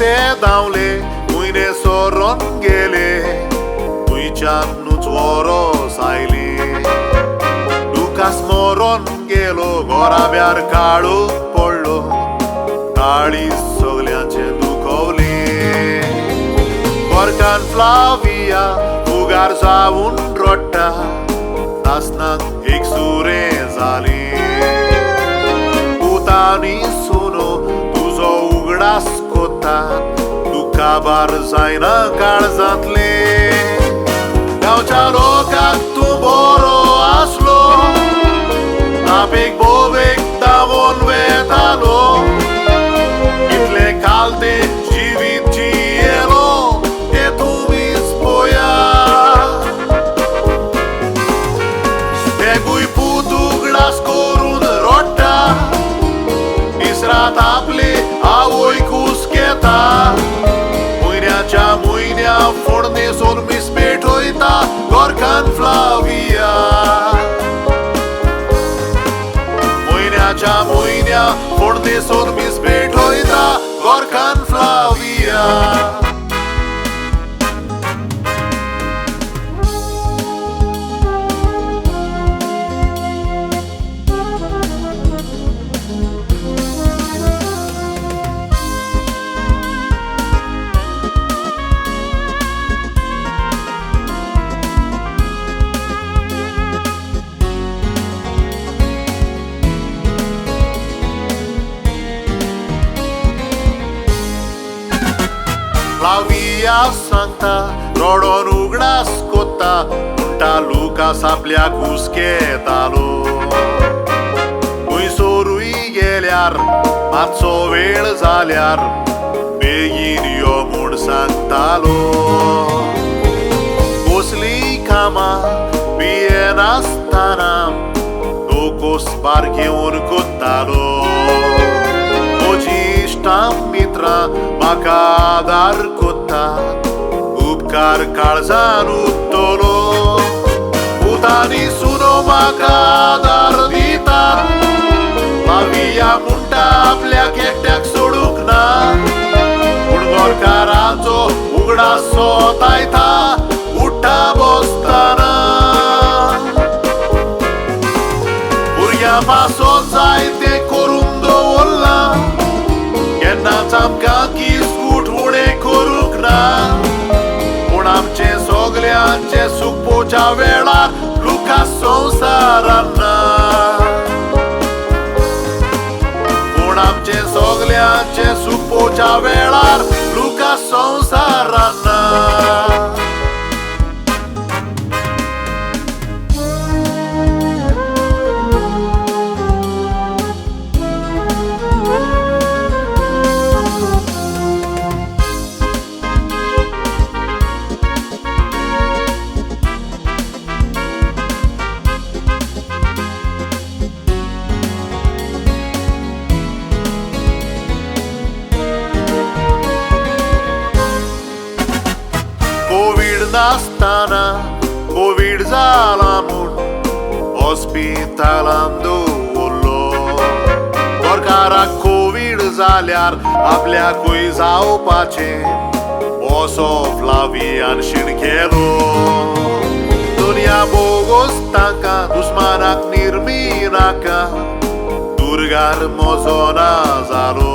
ते धांवले कुयने सोरोन गेले तुयच्यानूच वरोस oily Lucas moron गेलो घोराब्यार काळोख पडलो काळी सगल्यांचे दुखवली गोरकान फ्लाविया उगार जावून रडटा नासनाक एक सुरे जाली पुतानी सुनो तुजो उगडास कोता तुका बार जायना काळजांतले गांवच्या लोकांक तूं बरो आसलो नापेक बोबेक दामोन वेतालो इतले काल ते जिवीत जियेलो ते तुमीच पळया तेगूय पूत उगडास करून रडटा इसरात आपली आवय कूस घेता म्हयन्याच्या म्हयन्या फोडणेसून मीस पेटयता गोरकान फ्लाविया म्हयन्याच्या म्हयन्या फोडणेसून मीस पेटयता गोरकान फ्लाविया फ्लाविया सांगता रडोन उगडास कोत्ता म्हणटा लुकास आपल्याक हुस्केतालो खुंयसरूय गेल्यार मातसो वेळ जाल्यार बेगीन यो म्हूण सांगतालो कसलीय कामां भियेनासतना दोकोस बार घेवन कोत्तालो म्हजी इश्टां मित्रां म्हाका आदार कोत्तात उपकार काळजान उत्तलो पुतानी सुनो म्हाका आदार दितात फ्लाविया म्हणटा आपल्याक एकट्याक सोडूंक ना पूण गोरकाराचो उगडास सोतायता उठ्ठा बसतना भुरग्यां पासोन जाय तें करून दवरला केन्नाच आमकां किस उठवणें करूंक ना पूण आमचे सगल्यांचे सूख पोवच्या वेळार लुकास संवसारान ना पूण आमचे सगल्यांचे सूख पोवच्या वेळार लुकास संवसारान ना कोविड नासतना कोविड जाला म्हूण हॉस्पिटलान दवरलो गोरकाराक कोविड जाल्यार आपल्याकूय जावपाचें असो फ्लावियान शिणकेलो दुनिया बोगोस तांकां दुस्मानाक निर्मी नाका दुर्गार मोजो ना जालो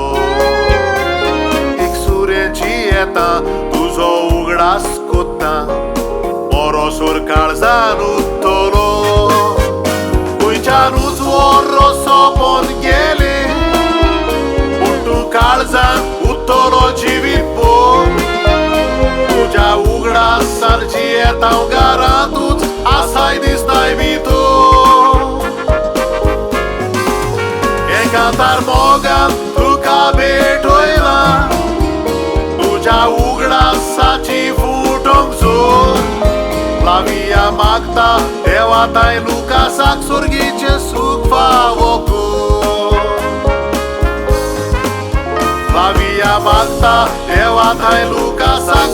एक सुरेची येता तुजो उगडास कोत्ता मोरोसोर काळजान उत्तलो खुंयच्यानूच वरो सोंपोन गेले पूण तूं काळजान उत्तलो जिवीत भोर तुज्या उगडासान जियेता घरांतूच आसाय दिसताय भितर एकांतार मोगान तुका भेटयला तुज्या उगडासाची फुटोंक जोर फ्लाविया मागता देवा ताय लुकासाक सुर्गीचें सूख फावो कर फ्लाविया मागता देवा ताय लुकासाक